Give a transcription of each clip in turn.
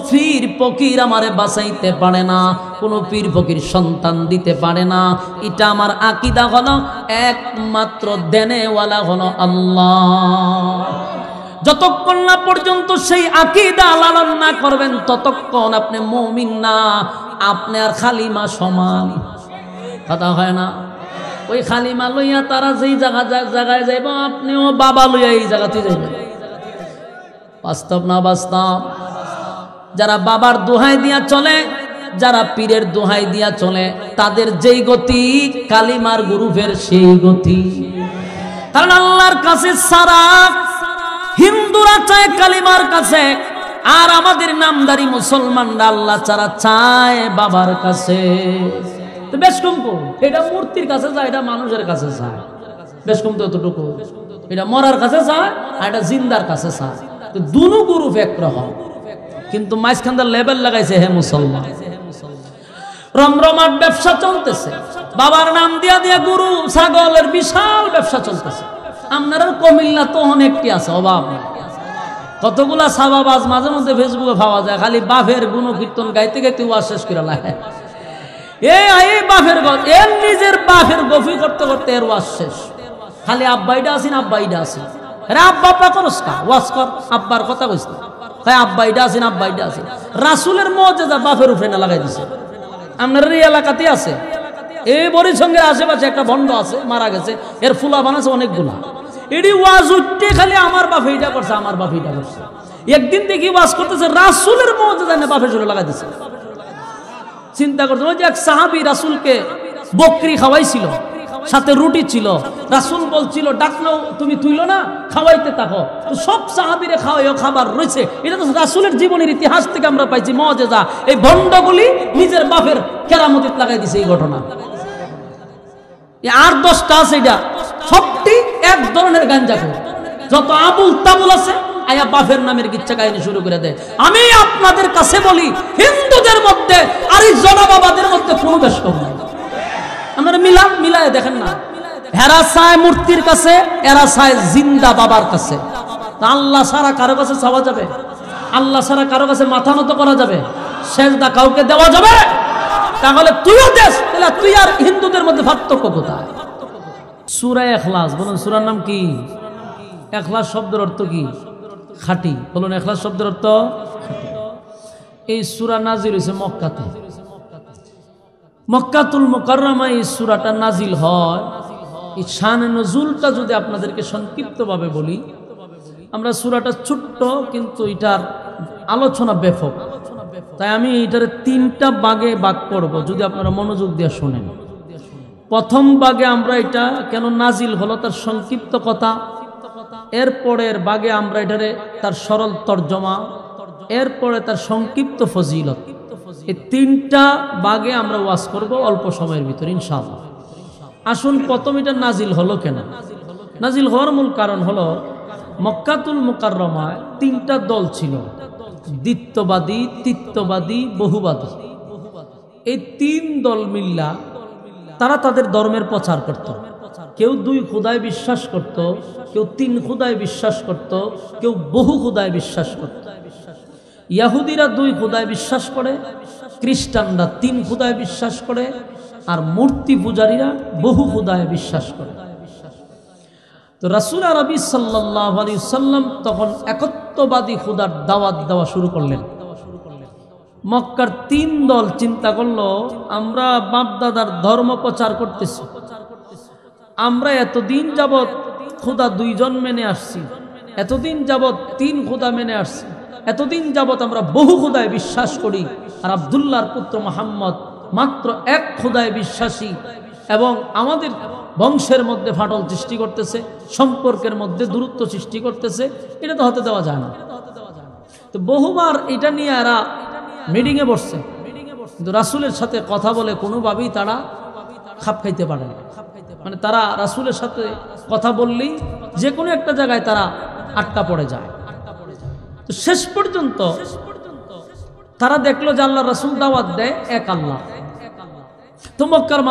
পীর ফকির আমারে বাঁচাইতে পারে না, কোনো পীর ফকির সন্তান দিতে পারে না। এটা আমার আকীদা হলো, একমাত্র দেনেওয়ালা হলো আল্লাহ। যতক্ষণ না পর্যন্ত সেই আকীদা লালন না করবেন ততক্ষণ আপনি মুমিন না, আপনি আর খালিমা সমান। কথা হয় না? ওই খালিমা লইয়া তারা যেই জায়গায় যাইব, আপনিও বাবা লইয়া এই জায়গাতে যাইবেন। বাস্তব না বাস্তব? যারা বাবার দোহাই দিয়া চলে, যারা পীরের দোহাই দিয়া চলে, তাদের যেই গতি কালিমার গ্রুপের সেই গতি। কারণ আল্লাহর কাছে সারা হিন্দুরা চায় কালিমার কাছে, আর আমাদের নামদারি মুসলমানরা আল্লাহ ছাড়া চায় বাবার কাছে। তো বেশ কম কো, এটা মূর্তির কাছে যায়, এটা মানুষের কাছে চায়। বেশ কম তো এতটুকু, এটা মরার কাছে চায় আর এটা জিন্দার কাছে চায়। তো দুনো গ্রুপ একরকম, কিন্তু মাঝখানদার লেবেল লাগাইছে হে মুসলমান। রমরমাট ব্যবসা চলতেছে, বাবার নাম দিয়া দিয়া গরু ছাগলের বিশাল ব্যবসা চলতেছে। আপনার কমিল্লা তো অনেকটি আছে, অভাব নাই। কতগুলা সাবাবাজ মাঝে মধ্যে ফেসবুকে পাওয়া যায়, খালি বাফের গুণকীর্তন গাইতে গাইতে ওয়া শেষ করে লাগে। এই বাফের এর নিজের বাফের গফি করতে করতে এর ওয়াজ শেষ। খালি আব্বাইডা আসিন আব্বাইডা আসিন, আরে আব্বা আব্বা করস কা, ওয়াজ কর, আব্বার কথা কইস না, তাই আব্বাইডা আসিন আব্বাইডা আসিন। রাসূলের মুজিজা বাফের উপরে না লাগাই দিছে। আপনার এই এলাকাতে আছে, এই বরিসঙ্গের আশেপাশে একটা ভণ্ড আছে, মারা গেছে, এর ফুলা বানাছে অনেকগুলা। এডি ওয়াজ উঠতে খালি আমার বাপ এইটা করছে, আমার বাপ এইটা করছে। একদিন দেখি ওয়াজ করতেছে, রাসূলের মুজিজা না বাপের জন্য লাগাই দিছে। চিন্তা করতে, ওই যে এক সাহাবী রাসূলকে বকরি খাওয়াইছিল, সাথে রুটি ছিল, রাসূল বলছিল ডাকলো তুমি তুইলো না, খাওয়াইতে থাকো। তো সব সাহাবীরে খাওয়াইও, খাবার রয়েছে। এটা তো রাসূলের জীবনের ইতিহাস থেকে আমরা পাইছি মুজিজা। এই ভণ্ডগুলি নিজের বাপের কেরামতিত লাগাই দিছে এই ঘটনা। আর 10টা আছে, এটা সবটি এক ধরনের গাঞ্জাখোর। যত আবুল তাবুল আছে আয়া বাফের নামের কিচ্ছা কাহিনী শুরু করে দেয়। আমি আপনাদের কাছে বলি, হিন্দুদের মধ্যে আর এই জনাবাবাদের মধ্যে কোনো বেশ কম নাই। আমরা মিলায় দেখেন না, হেরা চায় মূর্তির কাছে, এরা চায় জিন্দা বাবার কাছে। আল্লাহ ছাড়া কারো কাছে চাওয়া যাবে? আল্লাহ ছাড়া কারো কাছে মাথা নত করা যাবে? সেজদা কাউকে দেওয়া যাবে? তাহলে তুইও দেশ, তাহলে তুই আর হিন্দুদের মধ্যে পার্থক্য কোথায়? সূরা ইখলাস, বলুন সূরার নাম কি? ইখলাস শব্দের অর্থ কি? খাঁটি। বলুন ইখলাস শব্দের অর্থ খাঁটি। এই সূরা নাজিল হয়েছে মক্কাতে, মক্কাতুল মুকাররমা এই সূরাটা নাজিল হয়। এই শানে নজুলটা যদি আপনাদেরকে সংক্ষিপ্তভাবে বলি, আমরা সূরাটা ছোট্ট কিন্তু এটার আলোচনা ব্যাপক, তাই আমি এটার 3টা ভাগে ভাগ করব, যদি আপনারা মনোযোগ দিয়ে শোনেন। প্রথম ভাগে আমরা এটা কেন নাজিল হলো তার সংক্ষিপ্ত কথা, এরপরের ভাগে আমরা এটারে তার সরল তর্জমা, এরপরে তার সংক্ষিপ্ত ফজিলত। এই 3টা ভাগে আমরা ওয়াজ করব অল্প সময়ের ভিতর ইনশাআল্লাহ। আসুন প্রথম এটা নাজিল হলো কেন? নাজিল হওয়ার মূল কারণ হলো মক্কাতুল মুকাররমায় 3টা দল ছিল, দ্বিত্ববাদী, তিত্ববাদী, বহুবাদী। এই 3 দল মিল্লা তারা তাদের ধর্মের প্রচার করত। কেউ 2 খোদায় বিশ্বাস করত, কেউ 3 খোদায় বিশ্বাস করত, কেউ বহু খোদায় বিশ্বাস করত। ইহুদিরা 2 খোদায় বিশ্বাস করে, খ্রিস্টানরা 3 খোদায় বিশ্বাস করে, আর মূর্তি পূজারীরা বহু খোদায় বিশ্বাস করে। তো রাসূল আরবি সাল্লাল্লাহু আলাইহি সাল্লাম তখন একত্ববাদী খোদার দাওয়াত দেওয়া শুরু করলেন। মক্কার 3 দল চিন্তা করলো, আমরা বাপদাদার ধর্ম প্রচার করতেছি, আমরা এতদিন যাবৎ খোদা 2 জন মেনে আসছি, এতদিন যাবৎ 3 খোদা মেনে আসছি, এতদিন যাবৎ আমরা বহু খোদায় বিশ্বাস করি, আর আব্দুল্লাহর পুত্র মুহাম্মদ মাত্র 1 খোদায় বিশ্বাসী, এবং আমাদের বংশের মধ্যে ফাটল সৃষ্টি করতেছে, সম্পর্কের মধ্যে দূরত্ব সৃষ্টি করতেছে, এটা তো হতে দেওয়া যায় না। তো বহুবার এটা নিয়ে এরা মিটিংয়ে বসছে, কিন্তু রাসূলের সাথে কথা বলে কোনোভাবেই তারা খাপ খাইতে পারে না। মানে তারা রাসূলের সাথে কথা বললেই যে কোনো একটা জায়গায় তারা আটকা পড়ে যায়। তো শেষ পর্যন্ত তারা দেখলো যে আল্লাহ রাসূল দাওয়াত দেয় এক আল্লাহ। তো মক্কার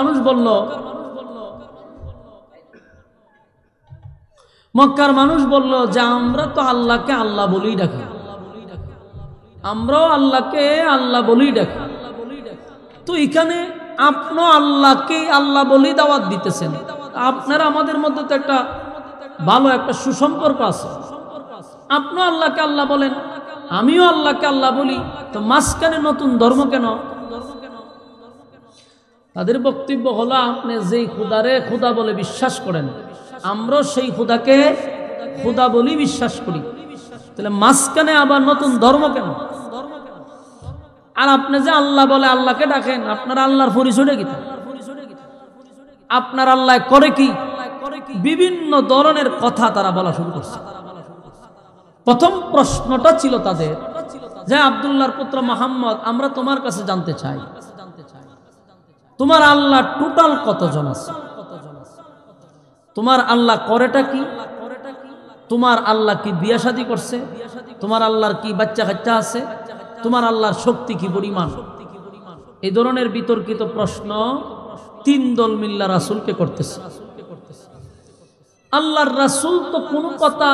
মানুষ বলল, যে আমরা তো আল্লাহকে আল্লাহ বলেই ডাকি, আমরাও আল্লাহকে আল্লাহ বলেই ডাকি। তো এখানে আপনি আল্লাহকে আল্লাহ বলেই দাওয়াত দিতেছেন, আপনারা আমাদের মধ্যে তো একটা ভালো একটা সুসম্পর্ক আছে। আপনি আল্লাহকে আল্লাহ বলেন, আমিও আল্লাহকে আল্লাহ বলি, তো মাঝখানে নতুন ধর্ম কেন? তাদের বক্তব্য হলো, আপনি যেই খুদারে খুদা বলে বিশ্বাস করেন, আমরাও সেই খুদাকে খুদা বলি বিশ্বাস করি, তাহলে মাঝখানে আবার নতুন ধর্ম কেন? আর আপনি যে আল্লাহ বলে আল্লাহকে ডাকেন, আপনার আল্লাহর পরিচয়টা কি? আপনার আল্লাহ করে কি? বিভিন্ন ধরনের কথা তারা বলা শুরু করছে। প্রথম প্রশ্নটা ছিল তাদের যে, আব্দুল্লাহর পুত্র মুহাম্মদ, আমরা তোমার কাছে জানতে চাই, তোমার আল্লাহ টোটাল কতজন আছে? তোমার আল্লাহ করেটা কি? তোমার আল্লাহ কি বিয়ে শাদী করছে? তোমার আল্লাহর কি বাচ্চা কাচ্চা আছে? তোমার আল্লাহর শক্তি কি পরিমাণ? এই ধরনের বিতর্কিত প্রশ্ন তিন দল মিল্লা রাসূলকে করতেছে। আল্লাহর রাসূল তো কোনো কথা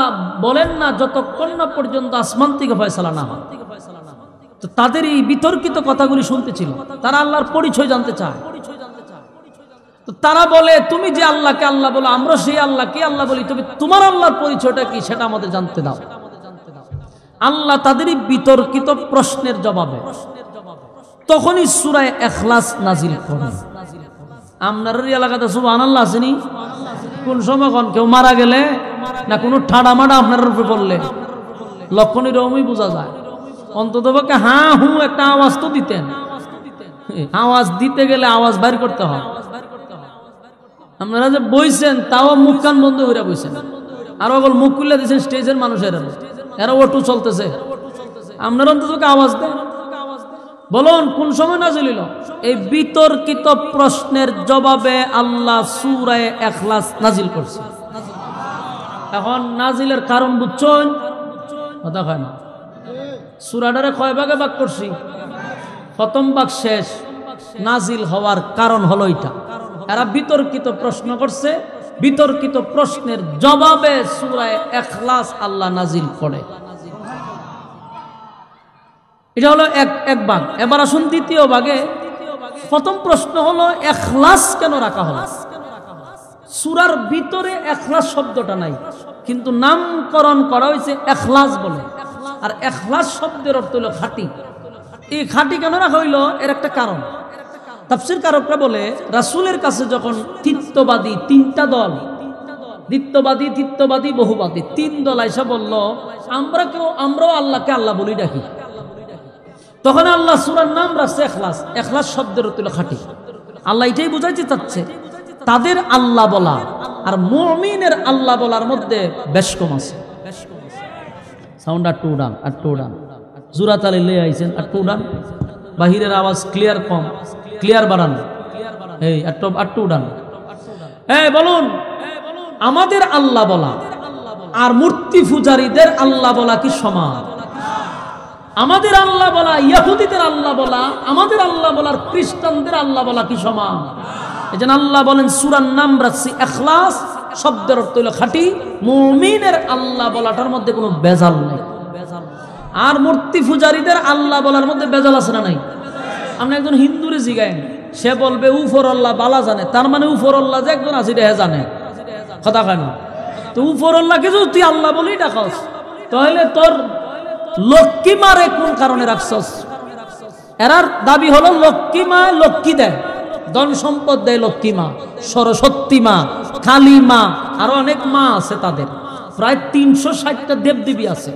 বলেন না যতক্ষণ না পর্যন্ত আসমান থেকে ফয়সালা না হয়। তো তাদের এই বিতর্কিত কথাগুলি শুনতেছিল, তারা আল্লাহর পরিচয় জানতে চায়। তো তারা বলে, তুমি যে আল্লাহকে আল্লাহ বলো, আমরা সেই আল্লাহকে আল্লাহ বলি, তবে তোমার আল্লাহর পরিচয়টা কি সেটা আমাদের জানতে দাও। আল্লাহ তাদেরই বিতর্কিত প্রশ্নের জবাবে তখনই সূরা ইখলাস নাজিল করেন। আপনার এলাকাতে সুবহানাল্লাহ আসেনি? কোন সময় কোন কেউ মারা গেলে না কোনো ঠাডা মাডা আপনার উপরে পড়লে লক্ষণ এরকমই বোঝা যায়। অন্তত পক্ষে হ্যাঁ হু একটা আওয়াজ তো দিতেন। আওয়াজ দিতে গেলে আওয়াজ বাইর করতে হয়। আপনারা যে বইছেন তাও মুখ কান বন্ধ করে বইছেন, আর ওগুলো মুখ খুলে দিয়েছেন স্টেজের মানুষের, এরা ওটু চলতেছে। আপনারা অন্তত আওয়াজ দেন, বলুন কোন সময় নাজিল হলো? এই বিতর্কিত প্রশ্নের জবাবে আল্লাহ সূরা ইখলাস নাজিল করছে। এখন নাজিলের কারণ বুঝছেন? কথা হয় না। সূরাটারে কয় ভাগে ভাগ করছি? প্রথম ভাগ শেষ। নাজিল হওয়ার কারণ হলো এটা, এরা বিতর্কিত প্রশ্ন করছে, বিতর্কিত প্রশ্নের জবাবে সূরা ইখলাস আল্লাহ নাজিল করে। এটা হলো এক ভাগ। এবার আসুন দ্বিতীয় ভাগে। প্রথম প্রশ্ন হলো, ইখলাস কেন রাখা হলো? সূরার ভিতরে ইখলাস শব্দটা নাই, কিন্তু নামকরণ করা হয়েছে ইখলাস বলে। আর ইখলাস শব্দের অর্থ হলো খাঁটি। এই খাঁটি কেন রাখা হইলো? এর একটা কারণ। তাফসীর কারকরা বলে, রাসূলের কাছে যখন তিত্ববাদী তিনটা দল, দ্বিত্ববাদী, তিত্ববাদী, বহুবাদী তিন দল আইসা বলল, আমরাও আল্লাহকে আল্লাহ বলি ডাকি, তখন আল্লাহ সূরার নাম রাখছে ইখলাস। ইখলাস শব্দের অর্থ হলো খাঁটি। আল্লাহ এটাই বুঝাইতে চাচ্ছে, তাদের আল্লাহ বলা আর মুমিনের আল্লাহ বলার মধ্যে বেশ কম আছে। সাউন্ড আর টু ডান, আর টু ডান, জোরা তালে লে আইছেন, আর টু ডান, বাহিরের আওয়াজ ক্লিয়ার কম, ক্লিয়ার বাড়ান, এই আর টু ডান। এই বলুন, আমাদের আল্লাহ বলা আর মূর্তি পূজারীদের আল্লাহ বলা কি সমান? আমাদের আল্লাহ বলা, ইহুদিদের আল্লাহ বলা, আমাদের আল্লাহ বলার খ্রিস্টানদের আল্লাহ বলা কি সমান? এজন্য আল্লাহ বলেন সূরার নাম রাখছি ইখলাস, শব্দের অর্থ হলো খাঁটি। মুমিনের আল্লাহ বলাটার মধ্যে কোনো বেজাল নেই। আর মূর্তি পূজারীদের আল্লাহ বলার মধ্যে বেজাল আছে না নাই? আপনি একজন হিন্দুরে জিগায়েন, সে বলবে উপর আল্লাহ বালা জানে, তার মানে উপর আল্লাহ যে একজন আছে এটা জানে। কথা কয় না? তো উপর আল্লাহকে যদি তুই আল্লাহ বলেই ডাকস, তাহলে তোর লক্ষ্মী মারে কোন কারণে রাখছস? এরার দাবি হলো লক্ষ্মী মা লক্ষ্মী দেয়, ধন সম্পদ দেয় লক্ষ্মী মা, সরস্বতী মা, কালী মা, আরো অনেক মা আছে। তাদের প্রায় 360টা দেবদেবী আছে।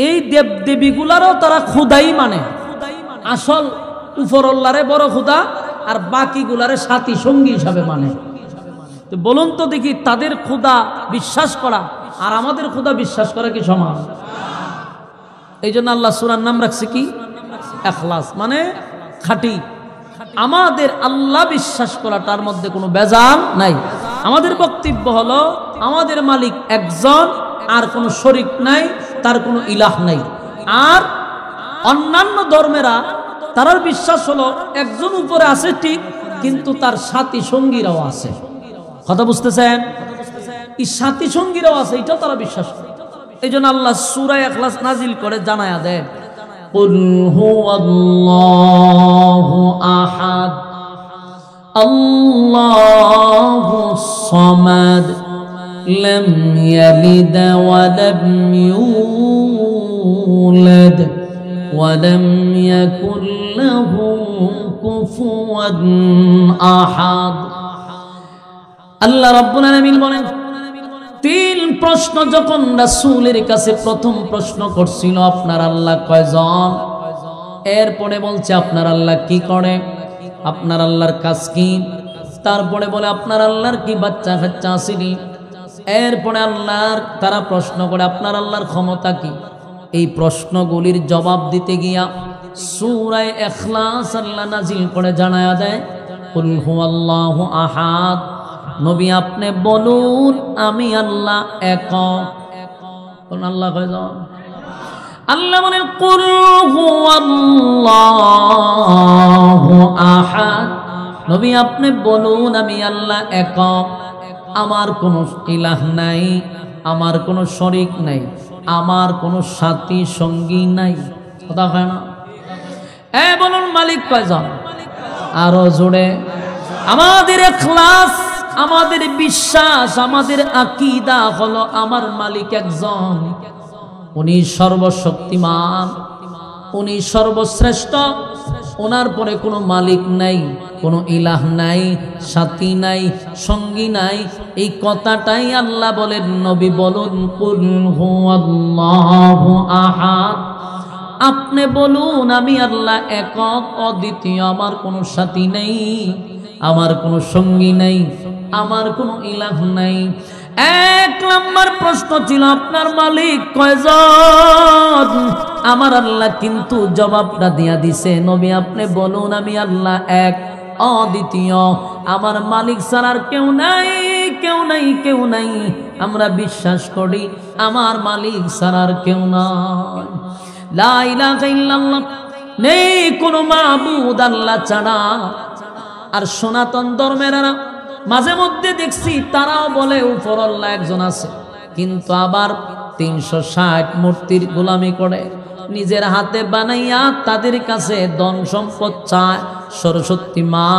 এই দেবদেবীগুলারও তারা খুদাই মানে, আসল উপরল্লারে বড় খুদা আর বাকিগুলারে সাথী সঙ্গী হিসাবে মানে। তো বলুন তো দেখি, তাদের খুদা বিশ্বাস করা আর আমাদের খুদা বিশ্বাস করা কি সমান? এই জন্য আল্লাহ সূরার নাম রাখছে কি? ইখলাস, মানে খাঁটি। আমাদের আল্লাহ বিশ্বাস করাটার মধ্যে কোনো বেজাল নাই। আমাদের বক্তব্য হলো, আমাদের মালিক একজন, আর কোনো শরীক নাই, তার কোনো ইলাহ নাই। আর অন্যান্য ধর্মেরা তার বিশ্বাস হলো একজন উপরে আছে ঠিক, কিন্তু তার সাথী সঙ্গীরাও আছে। কথা বুঝতেছেন? এই সাথী সঙ্গীরাও আছে, এটাও তারা বিশ্বাস করে। এই জন্য আল্লাহ সূরা ইখলাস নাজিল করে জানায়া দেন, কুল হুয়াল্লাহু আহাদ আল্লাহুস সামাদ লাম ইয়ালিদ ওয়া লাম ইউলাদ ওয়া লাম ইয়াকুল লাহু কুফুয়ান আহাদ। আল্লাহ রাব্বুল আলামিন বলেন, তিন প্রশ্ন যখন রাসূলের কাছে প্রথম প্রশ্ন করছিল আপনার আল্লাহ কয়জন, এরপরে বলছে আপনার আল্লাহ কি করে, আপনার আল্লাহর কাজ কি, তারপরে বলে আপনার আল্লাহর কি বাচ্চা কাচ্চা আসেনি, এরপরে আল্লাহর তারা প্রশ্ন করে আপনার আল্লাহর ক্ষমতা কি। এই প্রশ্নগুলির জবাব দিতে গিয়া সূরা ইখলাস আল্লাহ নাজিল করে জানায়া দেয় কুল হুয়াল্লাহু আহাদ, নবী আপনি বলুন আমি আল্লাহ একক। কোন আল্লাহ কয়জন? আল্লাহ বলেন কুল হুয়াল্লাহু আহাদ, নবী আপনি বলুন আমি আল্লাহ একক, আমার কোনো ইলাহ নাই, আমার কোনো শরীক নাই, আমার কোনো সাথী সঙ্গী নাই। কথা হয় না? বলুন মালিক কয়জন? আরো জোরে। আমাদের ইখলাস, আমাদের বিশ্বাস, আমাদের আকীদা হলো আমার মালিক একজন, উনি সর্বশক্তিমান, উনি সর্বশ্রেষ্ঠ, ওনার পরে কোনো মালিক নাই, কোনো ইলাহ নাই, সাথী নাই, সঙ্গী নাই। এই কথাটাই আল্লাহ বলেন নবী বলুন কুল হুয়াল্লাহু আহাদ, আপনি বলুন আমি আল্লাহ একক অদ্বিতীয়, আমার কোনো সাথী নেই, আমার কোনো সঙ্গী নেই, আমার কোনো ইলাহ নাই। এক নম্বর প্রশ্ন ছিল আপনার মালিক কয়জন, আমার আল্লাহ কিন্তু জবাবটা দিয়া দিছে নবী আপনি বলুন আমি আল্লাহ এক অদ্বিতীয়, আমার মালিক ছাড়া আর কেউ নাই, কেউ নাই, কেউ নাই। আমরা বিশ্বাস করি আমার মালিক ছাড়া আর কেউ নাই, লা ইলাহা ইল্লাল্লাহ, নেই কোনো মাবুদ আল্লাহ ছাড়া। আর সনাতন ধর্মেরা মাঝে মধ্যে দেখছি তারাও বলে উপর আল্লাহ একজন আছে, কিন্তু আবার 360 মূর্তির গোলামি করে, নিজের হাতে বানাইয়া তাদের কাছে ধন সম্পদ চায়। সরস্বতী মা,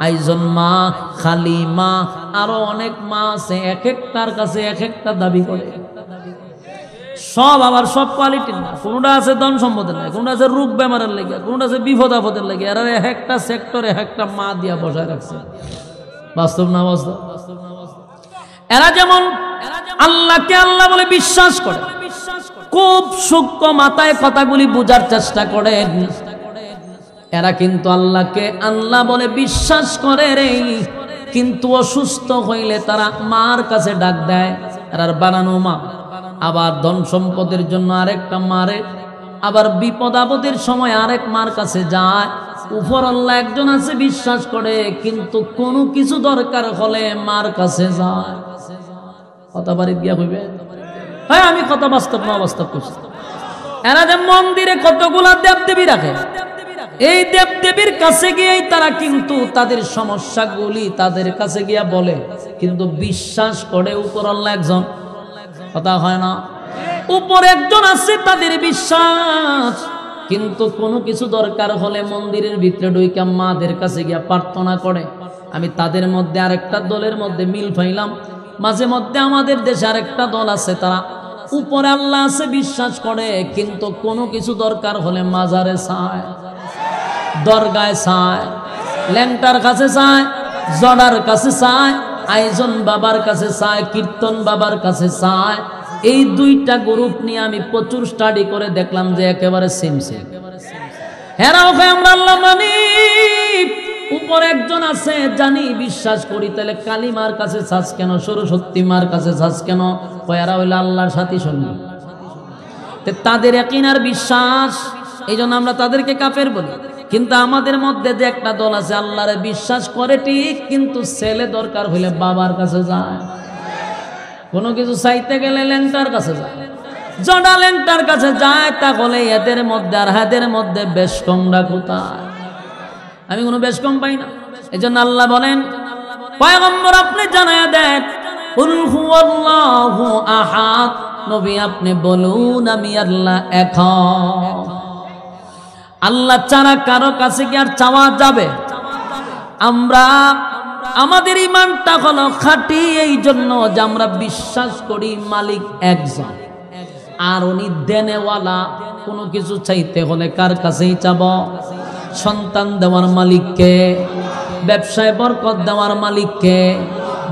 আইজন মা, খালি মা, আরো অনেক মা আছে, এক একটার কাছে এক একটা দাবি করে। সব আবার সব কোয়ালিটির না, কোনটা আছে ধন সম্পদের লাগে, কোনটা আছে রোগ বেমারের লাগে, কোনটা আছে বিপদ আপদের লাগে। আর একটা সেক্টরে একটা মা দিয়া বসায় রাখছে। বাস্তব না বাস্তব? এরা যেমন আল্লাহকে আল্লাহ বলে বিশ্বাস করে, খুব সূক্ষ্ম মাথায় কথাগুলি বোঝার চেষ্টা করেন। এরা কিন্তু আল্লাহকে আল্লাহ বলে বিশ্বাস করে রে, কিন্তু অসুস্থ হইলে তারা মার কাছে ডাক দেয়, এরার বানানো মা। আবার ধন সম্পদের জন্য আরেকটা মারে, আবার বিপদ আপদের সময় আরেক মার কাছে যায়। উপর আল্লাহ একজন আছে বিশ্বাস করে, কিন্তু কোনো কিছু দরকার হলে মার কাছে যায়। কথা বাড়ি গিয়া হইবে? হ্যাঁ, আমি কথা বাস্তব না বাস্তব করছি। এরা যে মন্দিরে কতগুলা দেবদেবী রাখে, এই দেবদেবীর কাছে গিয়েই তারা কিন্তু তাদের সমস্যাগুলি তাদের কাছে গিয়া বলে, কিন্তু বিশ্বাস করে উপর আল্লাহ একজন। কথা হয় না? উপর একজন আছে তাদের বিশ্বাস, কিন্তু কোনো কিছু দরকার হলে মন্দিরের ভিতরে ঢুইকা মাদের কাছে গিয়া প্রার্থনা করে। আমি তাদের মধ্যে আরেকটা দলের মধ্যে মিল পাইলাম। মাঝে মধ্যে আমাদের দেশে আরেকটা দল আছে, তারা উপরে আল্লাহ আছে বিশ্বাস করে, কিন্তু কোনো কিছু দরকার হলে মাজারে চায়, দরগায় চায়, ল্যাংটার কাছে চায়, জড়ার কাছে চায়, আইজন বাবার কাছে চায়, কীর্তন বাবার কাছে চায়। এই দুইটা গ্রুপ নিয়ে আমি প্রচুর স্টাডি করে দেখলাম যে একেবারে সেম সেম। হেরাও আমরা আল্লাহ মানি, উপর একজন আছে জানি বিশ্বাস করি, তাহলে কালী মার কাছে চাস কেন, সরস্বতী মার কাছে চাস কেন? এরা হইল আল্লাহর সাথী সঙ্গী। তাদের ইয়াকিনার বিশ্বাস, এই জন্য আমরা তাদেরকে কাফের বলি। কিন্তু আমাদের মধ্যে যে একটা দল আছে আল্লাহরে বিশ্বাস করে ঠিক, কিন্তু ছেলে দরকার হইলে বাবার কাছে যায়, কোনো কিছু চাইতে গেলে ল্যাংটার কাছে যায়, জড়া ল্যাংটার কাছে যায়। তাহলে এদের মধ্যে আর হাদের মধ্যে বেশ কমরা কোথায়? আমি কোনো বেশ কম পাই না। এই জন্য আল্লাহ বলেন পয়গম্বর আপনি জানায়া দেন কুল হুয়াল্লাহু আহাদ, নবী আপনি বলুন আমি আল্লাহ একক। আল্লাহ ছাড়া কারো কাছে কি আর চাওয়া যাবে? আমরা আমাদের ঈমানটা হলো খাঁটি এই জন্য যে আমরা বিশ্বাস করি মালিক একজন, আর উনি দেনেওয়ালা। কোনো কিছু চাইতে হলে কার কাছেই চাব? সন্তান দেওয়ার মালিককে, ব্যবসায় বরকত দেওয়ার মালিককে,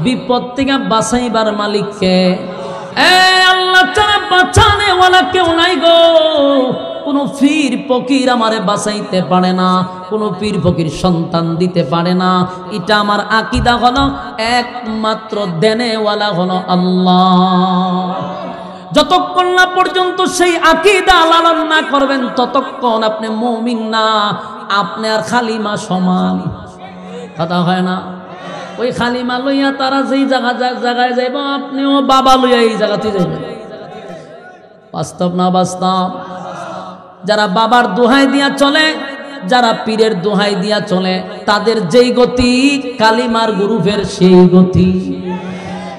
বিপদ থেকে বাঁচাইবার মালিককে। আল্লাহ ছাড়া বাঁচানেওয়ালা কেউ নাই গো। কোন পীর ফকির আমারে বাঁচাইতে পারে না, কোন পীর ফকির সন্তান দিতে পারে না। এটা আমার আকীদা হলো একমাত্র দেনেওয়ালা হলো আল্লাহ। যতক্ষণ না পর্যন্ত সেই আকীদা লালন না করবেন ততক্ষণ আপনি মুমিন না, আপনি আর খালিমা সমান। কথা হয় না? ওই খালিমা লইয়া তারা যেই জায়গায় যাইব আপনিও বাবা লইয়া এই জায়গাতে যাইবেন। বাস্তব না বাস্তব? যারা বাবার দোহাই দিয়া চলে, যারা পীরের দোহাই দিয়া চলে, তাদের যেই গতি কালিমার গ্রুপের সেই গতি।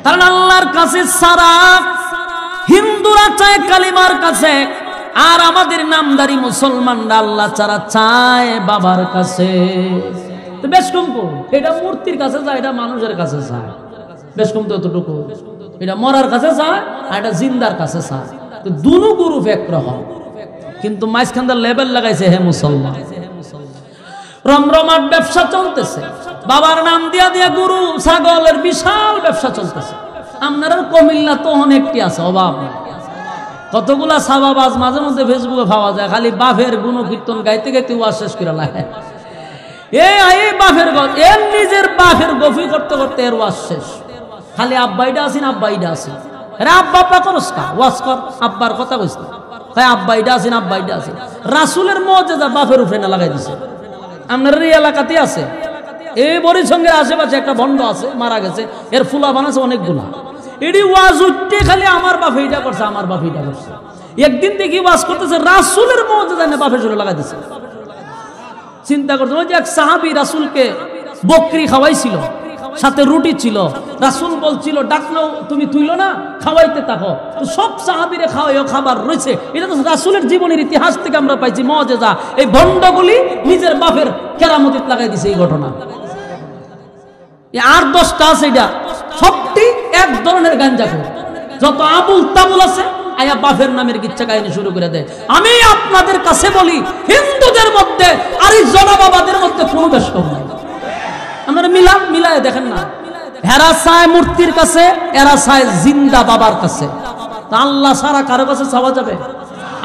কারণ আল্লাহর কাছে সারা হিন্দুরা চায় কালিমার কাছে, আর আমাদের নামদারি মুসলমানরা আল্লাহ ছাড়া চায় বাবার কাছে। তো বেশ কম কো, এটা মূর্তির কাছে যায়, এটা মানুষের কাছে চায়। বেশ কম তো এতটুকু, এটা মরার কাছে চায় আর এটা জিন্দার কাছে চায়। তো দুনো গ্রুপ একরকম, কিন্তু মাঝখানদার লেবেল লাগাইছে হে মুসলমান। রমরমাট ব্যবসা চলতেছে, বাবার নাম দিয়া দিয়া গরু ছাগলের বিশাল ব্যবসা চলতেছে। আপনার কমিল্লা তো অনেকটি আছে, অভাব নাই। কতগুলা সাবাবাজ মাঝে মধ্যে ফেসবুকে পাওয়া যায়, খালি বাফের গুণকীর্তন গাইতে গাইতে ওয়াজ শেষ করে লাগে। বাফের এর নিজের বাফের গফি করতে করতে এর ওয়াজ শেষ। খালি আব্বাইটা আছেন, আব্বাইটা আছেন। আব্বা আব্বা করস কা, ওয়াজ কর, আব্বার কথা কইস না। আব্বাইটা আছেন, আব্বাইটা আছেন। রাসূলের মুজিজা বাফের উপরে না লাগাই দিছে। আপনার এই এলাকাতে আছে, এই বরিসঙ্গের আশেপাশে একটা ভণ্ড আছে, মারা গেছে, এর ফুলা বানাছে অনেকগুলা। এটি ওয়াজ উঠতে খালি আমার বাপ এইটা করছে, আমার বাপ এইটা করছে। একদিন দেখি ওয়াজ করতেছে, রাসূলের মুজিজা না বাপের জন্য লাগাই দিছে। চিন্তা করতে, ওই যে এক সাহাবী রাসূলকে বকরি খাওয়াইছিল, সাথে রুটি ছিল। রাসূল বলছিল ডাকলো তুমি তুইলো না, খাওয়াইতে থাকো। তো সব সাহাবীরে খাওয়াইও, খাবার রয়েছে। এটা তো রাসূলের জীবনের ইতিহাস থেকে আমরা পাইছি মুজিজা। এই ভণ্ডগুলি নিজের বাপের কেরামতিত লাগাই দিছে এই ঘটনা। আর 10টা আছে, এটা সবটি এক ধরনের গাঞ্জাখোর। যত আবুল তাবুল আছে আয়া বাপের নামের কিচ্ছা কাহিনী শুরু করে দেয়। আমি আপনাদের কাছে বলি, হিন্দুদের মধ্যে আর এই জনবাবাদের মধ্যে কোনো বেশ কম নাই। আপনারা মিলায় দেখেন না, হেরা চায় মূর্তির কাছে, এরা চায় জিন্দা বাবার কাছে। আল্লাহ ছাড়া কারো কাছে চাওয়া যাবে?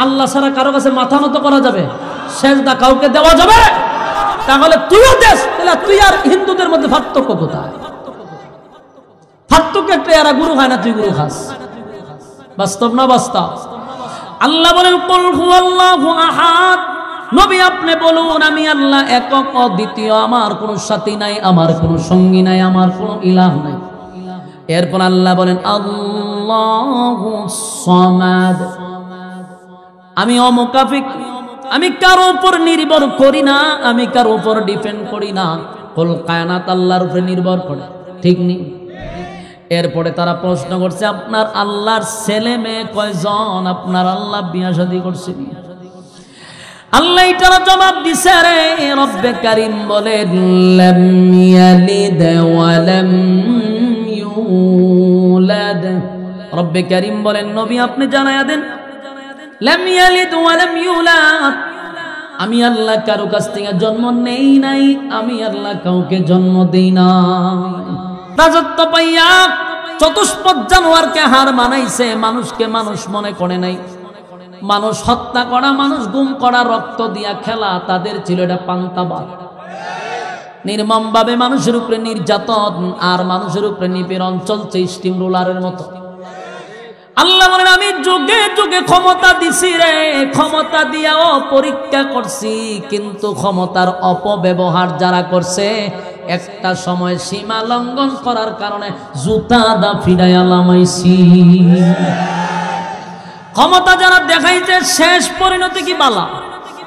আল্লাহ ছাড়া কারো কাছে মাথা নত করা যাবে? সেজদা কাউকে দেওয়া যাবে? তাহলে তুইও দেশ, তাহলে তুই আর হিন্দুদের মধ্যে পার্থক্য কোথায়? পার্থক্য একটা, এরা গুরু খায় না, তুই গুরু খাস। বাস্তব না বাস্তব? আল্লাহ বলেন কুল হুয়াল্লাহু আহাদ। নবী আপনি বলুন আমি আল্লাহ একক অদ্বিতীয়, আমার কোনো সাথী নাই, আমার কোনো সঙ্গী নাই, আমার কোনো ইলাহ নাই। এরপর আল্লাহ বলেন আল্লাহুস সামাদ। আমি অমুকাফিক, আমি কারো উপর নির্ভর করি না, আমি কারো উপর ডিপেন্ড করি না। কুল কায়নাত আল্লাহর উপরে নির্ভর করে, ঠিক নেই? এরপরে তারা প্রশ্ন করছে আপনার আল্লাহর ছেলে মেয়ে কয়জন? আপনার আল্লাহ বিয়া শাদী করছেন? আল্লাহ এটার জবাব দিছে, রে রব্বে কারীম বলেন লাম ইয়ালিদ ওয়া লাম ইউলাদ। রব্বে কারীম বলেন নবী আপনি জানায়া দেন, লাম ইয়ালিদ ওয়া লাম ইউলাদ, আমি আল্লাহ কারো কাছ থেকে জন্ম নেই নাই, আমি আল্লাহ কাউকে জন্ম দেই না। রাজত্ব পাইয়া চতুষ্পদ জানোয়ারকে হার মানাইছে, মানুষকে মানুষ মনে করে নাই। মানুষ হত্যা করা, মানুষ গুম করা, রক্ত দিয়া খেলা, তাদের ছিল এটা পান্তাবাদ। নির্মম ভাবে মানুষের উপরে নির্যাতন আর মানুষের উপরে নিপীড়ন চলছে স্টিম রোলারের মতো। আল্লাহ বলেন আমি যুগে যুগে ক্ষমতা দিছি রে, ক্ষমতা দিয়াও পরীক্ষা করছি, কিন্তু ক্ষমতার অপব্যবহার যারা করছে একটা সময় সীমা লঙ্ঘন করার কারণে জুতা দা ফিরাইয়া লামাইছি। ক্ষমতা যারা দেখাইছে শেষ পরিণতি কি বালা?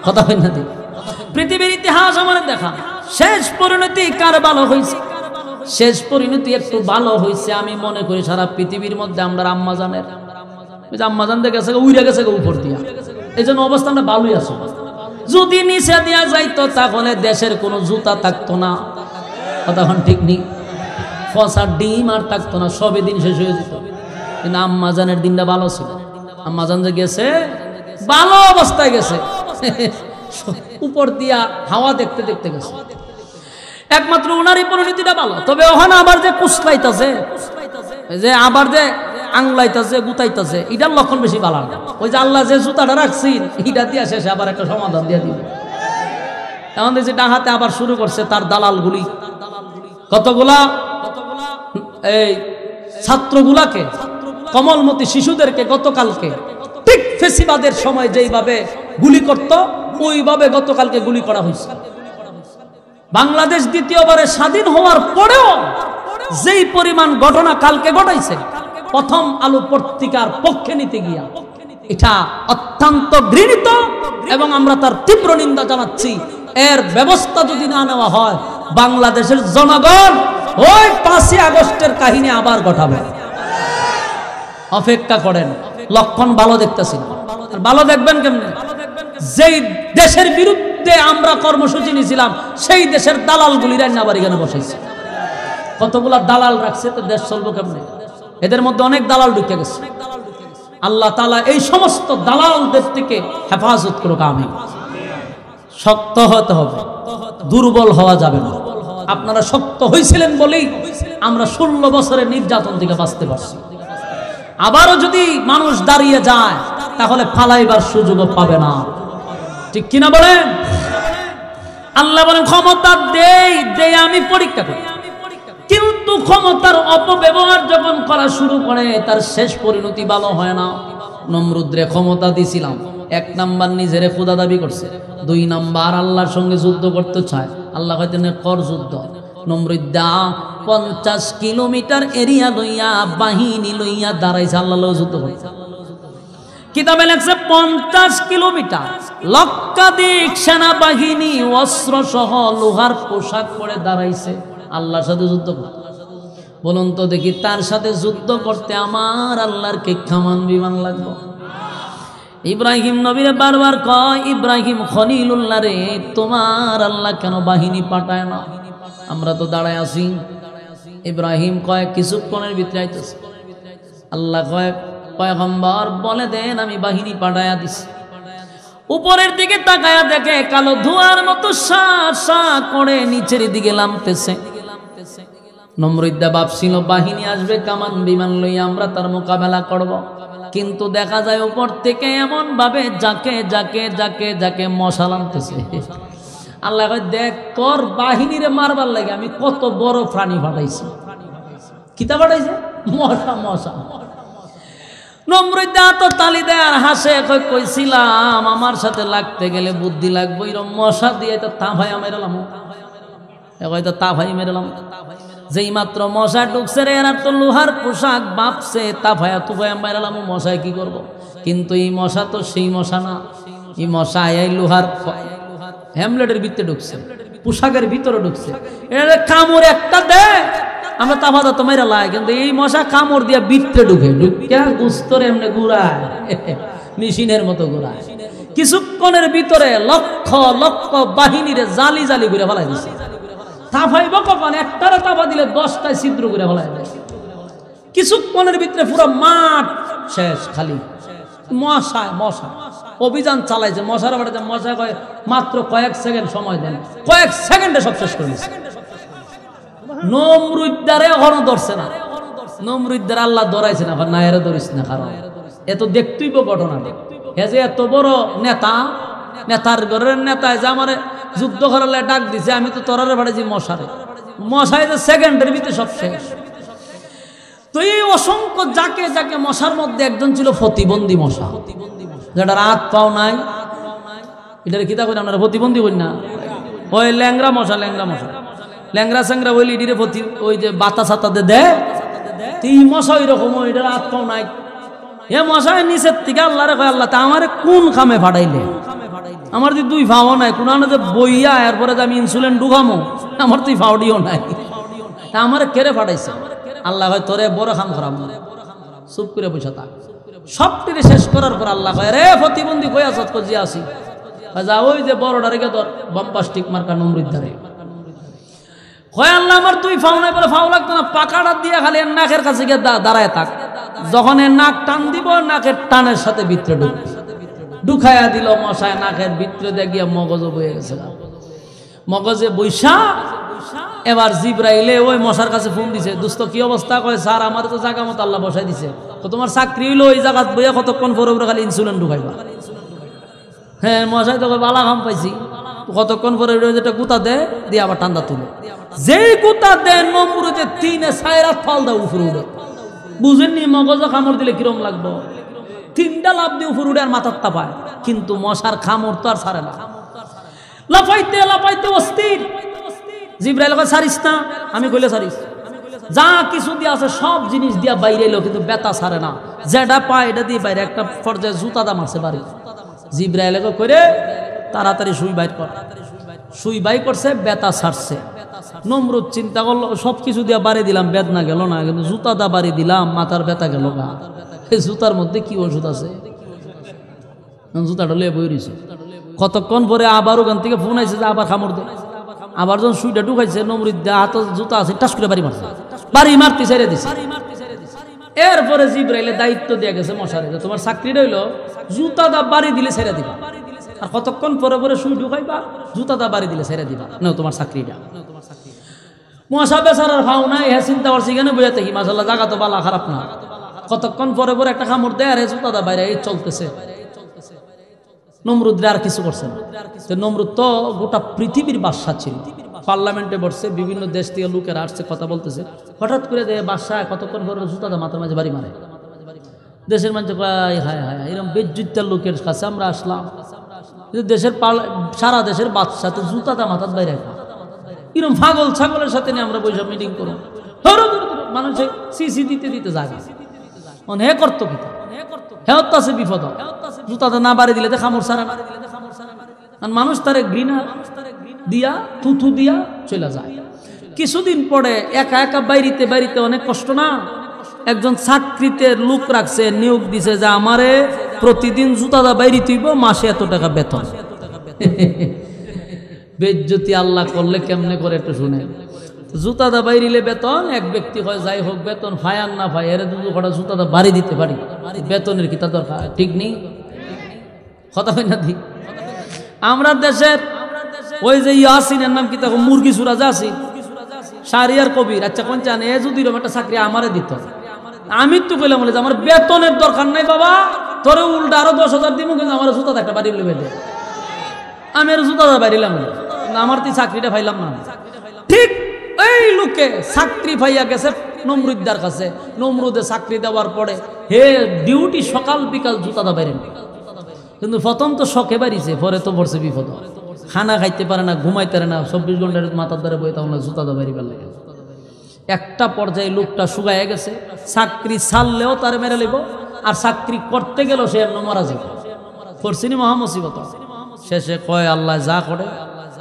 কথা হয় না? পৃথিবীর ইতিহাস আমার দেখা, শেষ পরিণতি কার ভালো হয়েছে? শেষ পরিণতি একটু ভালো হয়েছে আমি মনে করি সারা পৃথিবীর মধ্যে আমরা আম্মাজানের। আম্মাজান দেখে গেছে উইরা গেছে উপর দিয়া, এই জন্য অবস্থা আমরা ভালোই আছি। যদি নিচে দেওয়া যাইতো তাহলে দেশের কোনো জুতা থাকতো না, তখন ঠিক নেই, ফসার ডিম আর থাকতো না, সবে দিন শেষ হয়ে যেত। কিন্তু আম্মাজানের দিনটা ভালো ছিল। আম্মাজান যে গেছে ভালো অবস্থায় গেছে, উপর দিয়া হাওয়া দেখতে দেখতে গেছে, একমাত্র ওনারই পরিণতিটা ভালো। তবে ওখানে আবার যে কুসলাইতেছে, যে আবার যে আংলাইতেছে গুতাইতেছে, এটার লক্ষণ বেশি ভালো না। ওই যে আল্লাহ যে জুতাটা রাখছি এটা দিয়া শেষে আবার একটা সমাধান দিয়ে দিবে। এখন যে ডাহাতে আবার শুরু করছে তার দালালগুলি, কতগুলা এই ছাত্রগুলাকে, কমলমতি শিশুদেরকে গতকালকে ঠিক ফেসিবাদের সময় যেইভাবে গুলি করত ওইভাবে গতকালকে গুলি করা হয়েছে। বাংলাদেশ দ্বিতীয়বারে স্বাধীন হওয়ার পরেও যেই পরিমাণ ঘটনা কালকে ঘটাইছে, প্রথম আলো পত্রিকার পক্ষে নিতে গিয়া, এটা অত্যন্ত ঘৃণিত এবং আমরা তার তীব্র নিন্দা জানাচ্ছি। এর ব্যবস্থা যদি না নেওয়া হয়, বাংলাদেশের জনগণ ওই 5ই আগস্টের কাহিনী আবার ঘটাবে। অপেক্ষা করেন, লক্ষণ ভালো দেখতেছি না। ভালো দেখবেন কেমনে? যেই দেশের বিরুদ্ধে আমরা কর্মসূচি নিয়েছিলাম সেই দেশের দালালগুলি রান্নাবাড়ি কেন বসাইছে, কতগুলা দালাল রাখছে, তো দেশ চলবো কেমনে? এদের মধ্যে অনেক দালাল ঢুকে গেছে। আল্লাহ তাআলা এই সমস্ত দালালদের থেকে হেফাজত করুক। আমিন। শক্ত হতে হবে, দুর্বল হওয়া যাবে না। আপনারা শক্ত হয়েছিলেন বলেই আমরা 16 বছরের নির্যাতন থেকে বাঁচতে পারছি। আবারও যদি মানুষ দাঁড়িয়ে যায় তাহলে পালাইবার সুযোগও পাবে না, ঠিক কিনা বলেন? আল্লাহ বলেন ক্ষমতা দেই আমি পরীক্ষা করি, কিন্তু ক্ষমতার অপব্যবহার যখন করা শুরু করে তার শেষ পরিণতি ভালো হয় না। নমরুদরে ক্ষমতা দিছিলাম, 1 নাম্বার নিজেরে খোদা দাবি করছে, 2 নাম্বার আল্লাহর সঙ্গে যুদ্ধ করতে চায়। আল্লাহ হয়তো কর যুদ্ধ। নমরুদ্দা 50 কিলোমিটার এরিয়া লইয়া বাহিনী লইয়া দাঁড়াইছে, আল্লাহ যুদ্ধ করছে। কিতাবে লেখছে 50 কিলোমিটার লক্ষাধিক সেনাবাহিনী অস্ত্র সহ লোহার পোশাক পরে দাঁড়াইছে আল্লাহর সাথে যুদ্ধ করতে। বলুন তো দেখি, তার সাথে যুদ্ধ করতে আমার আল্লাহর কে কামান বিমান লাগবে? ইব্রাহিম নবীরে বারবার কয়, ইব্রাহিম খলিলুল্লাহ রে, তোমার আল্লাহ কেন বাহিনী পাঠায় না? আমরা তো দাঁড়ায় আছি। ইব্রাহিম কয় কিছুক্ষণের ভিতরে আইতেছে। আল্লাহ কয়, পয়গম্বর বলে দেন আমি বাহিনী পাঠায়া দিছি। উপরের দিকে তাকায়া দেখে কালো ধোঁয়ার মতো সা করে নিচের দিকে নামতেছে। নমরুদ্দা ভাবছিল বাহিনী আসবে কামান বিমান লইয়া, আমরা তার মোকাবেলা করব। কিন্তু দেখা যায় উপর থেকে এমন ভাবে যাকে যাকে যাকে যাকে মশা নামতেছে। আল্লাহ কয়, দেখ তোর বাহিনীরে মারবার লাগে আমি কত বড় প্রাণী পাঠাইছি। কিতা পাঠাইছে? মশা। মশা। নমরুদ্দা তো তালি দেয় আর হাসে, কইছিলাম আমার সাথে লাগতে গেলে বুদ্ধি লাগবে, এরকম মশা দিয়ে তো তা ভাই মেরেলাম, হয়তো তা ভাই মেরেলাম। যেই মাত্র মশা ঢুকছে রে, এরা তো লোহার পোশাক বাপছে, তা ভাইয়া তু ভাইয়া মেরেলাম, মশায় কি করবো? কিন্তু এই মশা তো সেই মশা না, এই মশা এই লোহার হ্যামলেটের ভিতরে ঢুকছে, পোশাকের ভিতরে ঢুকছে। এটা কামড় একটা দেয় আমরা তাফাদা তো মেরা লাই, কিন্তু এই মশা কামড় দিয়া ভিতরে ঢুকে গুস্তরে এমনি ঘুরায়, মেশিনের মতো ঘুরায়। কিছুক্ষণের ভিতরে লক্ষ লক্ষ বাহিনীরে জালি জালি ঘুরে ফেলাই দিচ্ছে। তাফাইব কখন? একটারে তাফা দিলে 10টায় ছিদ্র ঘুরে ফেলাই দেয়। কিছুক্ষণের ভিতরে পুরো মাঠ শেষ, খালি মশায় মশা। অভিযান চালাইছে মশার বাড়িতে। মশা কয় মাত্র কয়েক সেকেন্ড সময় দেন, কয়েক সেকেন্ডে সব শেষ করে দিচ্ছে। নমরুদ্দারে এখনো ধরছে না। নমরুদ্দার আল্লাহ ধরাইছে না, না এরা ধরিস না, কারণ এত দেখতেই ঘটনা। হে যে এত বড় নেতা, নেতার ঘরের নেতায় যে আমার যুদ্ধ করালে ডাক দিছে, আমি তো তোরারে বাড়াইছি মশারে। মশায় যে সেকেন্ডের ভিতরে সব শেষ। তো এই অসংখ্য যাকে যাকে মশার মধ্যে একজন ছিল প্রতিবন্ধী মশা, যেটা রাত পাও নাই। এটার কিতা করি আপনারা? প্রতিবন্ধী করি না, ওই ল্যাংরা মশা। ল্যাংরা মশা, ল্যাংরা স্যাংরা ওই লিডিরে প্রতি ওই যে বাতাস হাতাতে দেয়, এই মশা ওই রকম, ওইটা রাত পাও নাই। এ মশায় নিচের থেকে আল্লাহ রে কয়, আল্লাহ তা আমার কোন খামে ফাটাইলে? আমার তো 2 ফাও নাই, কোন যে বইয়া এরপরে যে আমি ইনসুলিন ঢুকামো, আমার তো ফাউডিও নাই, তা আমার কেড়ে ফাটাইছে। আল্লাহ হয় তোরে বড় খাম খারাপ, চুপ করে বসে থাক। সবটিরে শেষ করার পর আল্লাহ কয়, রে প্রতিবন্ধী কই আছ? জি আসি। যা ওই যে বড়টারে ধর বম্পাস্টিক মার্কা নমরুদ ধারে হয় আল্লাহ আমার তুই ফাও নাই বলে ফাও লাগতো না, পাকাটা দিয়ে খালি এর নাকের কাছে গিয়ে দাঁড়ায় থাক, যখন এর নাক টান দিব নাকের টানের সাথে ভিতরে ঢুকবে, ঢুকাইয়া দিল মশায় নাকের ভিতরে দিয়ে গিয়ে মগজে বয়ে গেছে, মগজে বৈশা। এবার জিব্রাইলে ওই মশার কাছে ফোন দিছে, দোস্ত কি অবস্থা? কয় স্যার আমার তো জায়গা মতো আল্লাহ বসাই দিছে, তোমার চাকরি হইলো ওই জায়গা বইয়া কতক্ষণ পরে খালি ইনসুলিন ঢুকাইবা। হ্যাঁ মশাই তো বালা ঘাম পাইছি, কতক্ষণ পরে যেটা গুতা দে দিয়ে আবার ঠান্ডা তুলে, যেই গুতা দে নমরুদে তিনে সাইরা ফল দা উপরে উঠে। বুঝেননি মগজে কামড় দিলে কিরম লাগলো? তিনটা লাভ দিয়ে উপরে উঠে আর মাথার তাপায়, কিন্তু মশার কামড় তো আর ছাড়ে না, লাফাইতে লাফাইতে অস্থির। জিব্রাইল কয় ছাড়িস না, আমি কইলে ছাড়িস, যা কিছু দিয়ে আছে সব জিনিস দিয়া বাইরে এলো, কিন্তু ব্যথা ছাড়ে না, যেটা পায় এটা দিয়ে বাইরে। একটা পর্যায়ে জুতা দাম আছে বাড়ি, জিব্রাইল করে তাড়াতাড়ি সুই বাইর কর, সুই বাই করছে, ব্যথা ছাড়ছে। নমরুদ চিন্তা করলো সবকিছু দিয়া বাড়ি দিলাম, বেদনা গেল না, কিন্তু জুতা দা বাড়ি দিলাম, মাথার ব্যথা গেল না। এই জুতার মধ্যে কি ওষুধ আছে? জুতাটা লিয়ে বই রয়েছে। কতক্ষণ পরে আবার ওখান থেকে ফোন আইছে যে আবার কামড় দে। আবার যখন সুইটা ঢুকাইছে নমরুদ হাত জুতা আছে টাস করে বাড়ি মারছে, বাড়ি মারতে ছেড়ে দিছে। এরপরে জিব্রাইলে দায়িত্ব দিয়ে গেছে মশারে, তোমার চাকরিটা হইলো জুতা দা বাড়ি দিলে ছেড়ে দিবা, আর কতক্ষণ পরে পরে সুই ঢুকাইবা, জুতা দা বাড়ি দিলে ছেড়ে দিবা, না তোমার চাকরিটা। মশা বেচারার ভাও নাই, হ্যাঁ চিন্তা করছি কেন বইয়া থাকি, মাশাআল্লাহ জায়গা তো বালা খারাপ না। কতক্ষণ পরে পরে একটা কামড় দেয় আর জুতা দা বাইরে এই চলতেছে। নমরুদ আর কিছু করছে না। নমরুদ তো গোটা পৃথিবীর বাদশা ছিল, পার্লামেন্টে বসছে, বিভিন্ন দেশ থেকে লোকেরা আসছে কথা বলতেছে, হঠাৎ করে দেয় বাদশা কতক্ষণ পরে জুতা দা মাথার মাঝে বাড়ি মারে। দেশের মানুষ হায় হায় হায় এরকম বেজ্জুতার লোকের কাছে আমরা আসলাম, দেশের সারা দেশের বাদশা তো জুতা দা মাথার বাইরে এরকম পাগল ছাগলের সাথে নিয়ে আমরা বৈশাখ মিটিং করো, মানুষে সিসি দিতে দিতে জায়গা হে করতো কি হ্যাঁ আছে বিপদ, জুতাটা না বাড়ি দিলে খামড় ছাড়া না, মানুষ তারে ঘৃণা দিয়া থুথু দিয়া চলে যায়। কিছুদিন পরে একা একা বাইরিতে বাইরিতে অনেক কষ্ট না, একজন চাকরিতে লোক রাখছে, নিয়োগ দিছে যে আমারে প্রতিদিন জুতাটা বাইরে তুইব, মাসে এত টাকা বেতন। বেজ্জতি আল্লাহ করলে কেমনে করে একটু শুনে, জুতাটা বাইরিলে বেতন, এক ব্যক্তি হয় যাই হোক বেতন ফায়ান না ফাই এর দুটো কটা জুতাটা বাড়ি দিতে পারি, বেতনের কি তা দরকার? ঠিক নেই কথা হয় না ঠিক। আমরা দেশের ওই যে ইয়াসিনের নাম কি তখন মুরগি সুরা যাসি শাহরিয়ার কবির, আচ্ছা কোন চান এ যদি একটা চাকরি আমারে দিত, আমি তো কইলাম বলে যে আমার বেতনের দরকার নাই বাবা, তোরে উল্টা আরো 10,000 দিব, কিন্তু আমার জুতা একটা বাড়ি লেবে দে, আমি আর জুতা বাড়িলাম না, আমার তুই চাকরিটা পাইলাম না। ঠিক এই লোকে চাকরি পাইয়া গেছে নমরুদ্দার কাছে, নমরুদে চাকরি দেওয়ার পরে হে ডিউটি সকাল বিকাল জুতা বাইরে, কিন্তু প্রথম তো শখে বাড়িছে, পরে তো পড়ছে বিপদ, খানা খাইতে পারে না, ঘুমাইতে পারে না, 24 ঘন্টার মাথার দ্বারা বই তখন জুতা বাড়িবার লাগে। একটা পর্যায়ে লোকটা শুকাইয়া গেছে, চাকরি ছাড়লেও তার মেরে লিব, আর চাকরি করতে গেল সে এমন মারা যাবে, করছিনি মহামুসিবত। শেষে কয় আল্লাহ যা করে,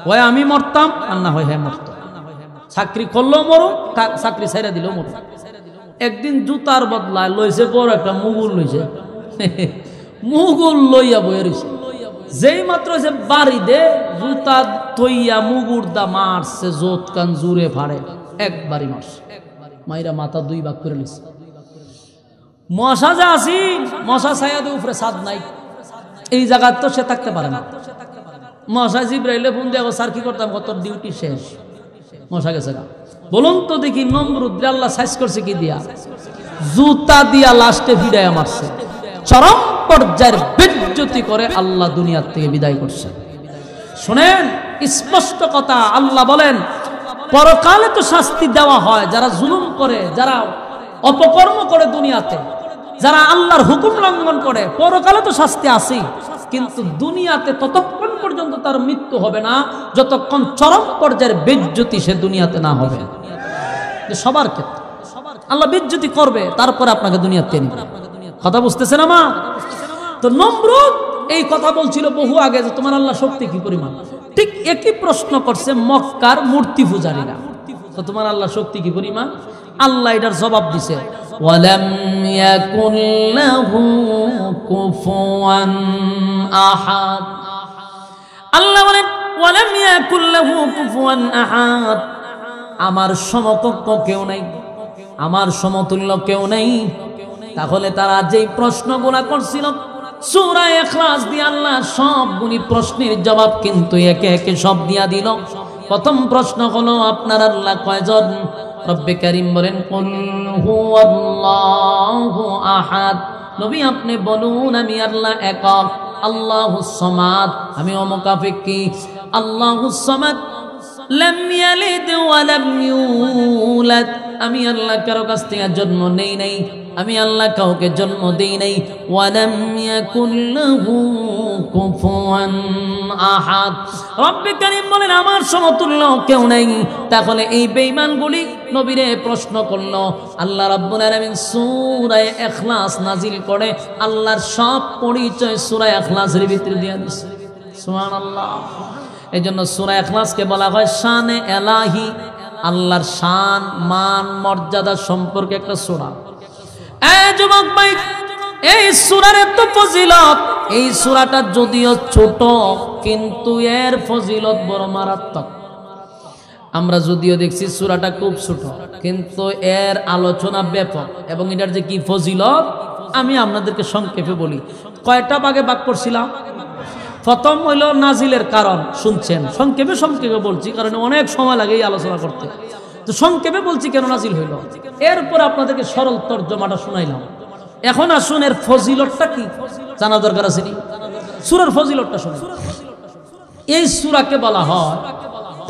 হয় আমি মরতাম আর না হয় হ্যাঁ মরত, চাকরি করলেও মরো, চাকরি ছাইরা দিলেও মরো। একদিন জুতার বদলায় লইছে বড় একটা মুগুর লইছে, মুগুর লইয়া বয়ে রইছে, যেই মাত্র সে বাড়ি দে জুতা তৈয়া মুগুর দা মারছে, জোত কান জুড়ে ফাড়ে, একবারই মারছে, মাইরা মাথা 2 ভাগ করে নিছে। মশা যা আসি মশা ছায়াদের উপরে ছাদ নাই, এই জায়গা তো সে থাকতে পারে না। মশা জিব্রাইলে ফোন দিয়ে স্যার কি করতাম, কত ডিউটি শেষ, মশা গেছে গা। বলুন তো দেখি নমরুদ আল্লাহ সাইজ করছে কি দিয়া? জুতা দিয়া লাস্টে ফিরাইয়া মারছে, চরম পর্যায়ের বেজ্জতি করে আল্লাহ দুনিয়ার থেকে বিদায় করছে। শুনেন স্পষ্ট কথা, আল্লাহ বলেন পরকালে তো শাস্তি দেওয়া হয় যারা জুলুম করে, যারা অপকর্ম করে দুনিয়াতে, যারা আল্লাহর হুকুম লঙ্ঘন করে, পরকালে তো শাস্তি আসেই, কিন্তু দুনিয়াতে ততক্ষণ পর্যন্ত তার মৃত্যু হবে না যতক্ষণ চরম পর্যায়ের বেজ্জতি সে দুনিয়াতে না হবে। সবার ক্ষেত্রে আল্লাহ বেজ্জতি করবে, তারপরে আপনাকে দুনিয়াতে নেবে। কথা বুঝতেছেন আমার? তো নমরুদ এই কথা বলছিল বহু আগে যে তোমার আল্লাহ শক্তি কি পরিমাণ, ঠিক একই প্রশ্ন করছে মক্কার মূর্তি পূজারীরা, তো তোমার আল্লাহ শক্তি কি পরিমাণ? আল্লাহ এটার জবাব দিছে, ওয়ালাম ইয়াকুল লাহু কুফুয়ান আহাদ, আল্লাহ বলেন ওয়ালাম ইয়াকুল লাহু কুফুয়ান আহাদ, আমার সমকক্ষ কেউ নাই, আমার সমতুল্য কেউ নেই। তাহলে তারা যেই প্রশ্নগুলো করছিল সূরা ইখলাস দিয়ে আল্লাহ সবগুলি প্রশ্নের জবাব কিন্তু একে একে সব দিয়া দিল। প্রথম প্রশ্ন হলো আপনার আল্লাহ কয়জন? রব্বে কারীম বলেন কুল হুয়াল্লাহু আহাদ, নবী আপনি বলুন আমি আল্লাহ একক, আল্লাহুস সামাদ, আমি অমুকাফিকি, আল্লাহুস সামাদ লাম ইয়ালিদ ওয়া লাম ইউলাদ, আমি আল্লাহ কারো কাছ থেকে জন্ম নেই নাই, আমি আল্লাহ কাউকে জন্ম দেই নাই। ওয়া লাম ইয়াকুল লাহু কুফুয়ান আহাদ, রব্বে কারীম বলেন আমার সমতুল্য কেউ নাই। তাহলে এই বেঈমানগুলি নবীরে প্রশ্ন করলো, আল্লাহ রাব্বুল আলামিন সূরা ইখলাস নাজিল করে আল্লাহর সব পরিচয় সূরা ইখলাসের ভিতরে দিয়ে দিয়েছে। সুবহানাল্লাহ। এজন্য সূরা ইখলাসকে বলা হয় শানে এলাহি, আল্লাহর শান মান মর্যাদা সম্পর্কে একটা সূরা। এই যুবক ভাই, এই সূরার এত ফজিলত, এই সূরাটা যদিও ছোট কিন্তু এর ফজিলত বড় মারাত্মক। আমরা যদিও দেখছি সূরাটা খুব ছোট কিন্তু এর আলোচনা ব্যাপক, এবং এটার যে কি ফজিলত আমি আপনাদেরকে সংক্ষেপে বলি। কয়টা ভাগে ভাগ করছিলাম? প্রথম হইল নাজিলের কারণ, শুনছেন, সংক্ষেপে সংক্ষেপে বলছি কারণ অনেক সময় লাগে এই আলোচনা করতে, তো সংক্ষেপে বলছি কেন নাজিল হইল। এরপর আপনাদেরকে সরল তর্জমাটা শুনাইলাম। এখন আসুন এর ফজিলতটা কি জানা দরকার আছে নি? সূরার ফজিলতটা শুনুন। এই সূরাকে বলা হয়